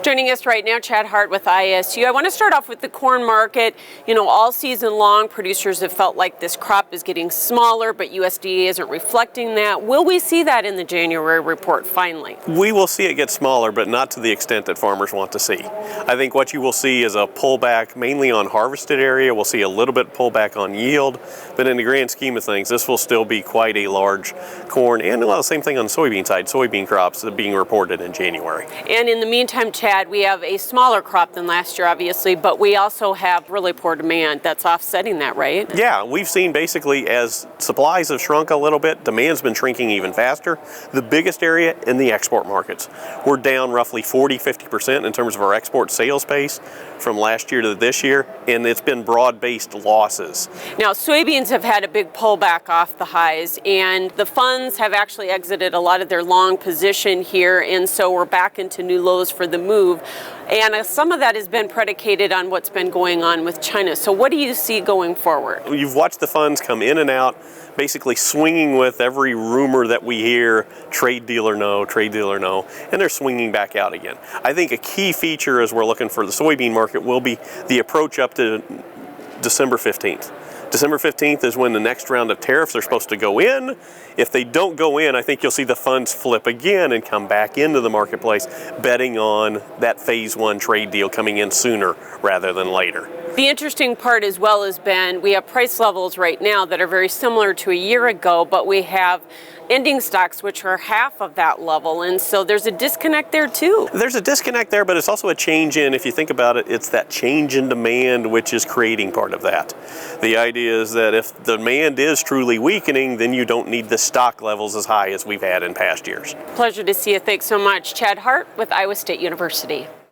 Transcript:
Joining us right now, Chad Hart with ISU. I want to start off with the corn market. You know, all season long, producers have felt like this crop is getting smaller, but USDA isn't reflecting that. Will we see that in the January report finally? We will see it get smaller, but not to the extent that farmers want to see. I think what you will see is a pullback mainly on harvested area. We'll see a little bit pullback on yield, but in the grand scheme of things, this will still be quite a large corn and the same thing on the soybean side, soybean crops that are being reported in January. And in the meantime, Chad, we have a smaller crop than last year, obviously, but we also have really poor demand that's offsetting that, right? Yeah, we've seen basically as supplies have shrunk a little bit, demand's been shrinking even faster. The biggest area in the export markets. We're down roughly 40-50% in terms of our export sales pace from last year to this year, and it's been broad-based losses. Now, soybeans have had a big pullback off the highs, and the funds have actually exited a lot of their long position here, and so we're back into new lows for the move. And some of that has been predicated on what's been going on with China. So what do you see going forward? You've watched the funds come in and out, basically swinging with every rumor that we hear, trade deal or no, and they're swinging back out again. I think a key feature as we're looking for the soybean market will be the approach up to December 15th. December 15th is when the next round of tariffs are supposed to go in. If they don't go in, I think you'll see the funds flip again and come back into the marketplace, betting on that phase one trade deal coming in sooner rather than later. The interesting part as well has been we have price levels right now that are very similar to a year ago, but we have ending stocks which are half of that level, and so there's a disconnect there too. There's a disconnect there, but it's also a change in, if you think about it, it's that change in demand which is creating part of that. The idea is that if demand is truly weakening, then you don't need the stock levels as high as we've had in past years. Pleasure to see you. Thanks so much. Chad Hart with Iowa State University.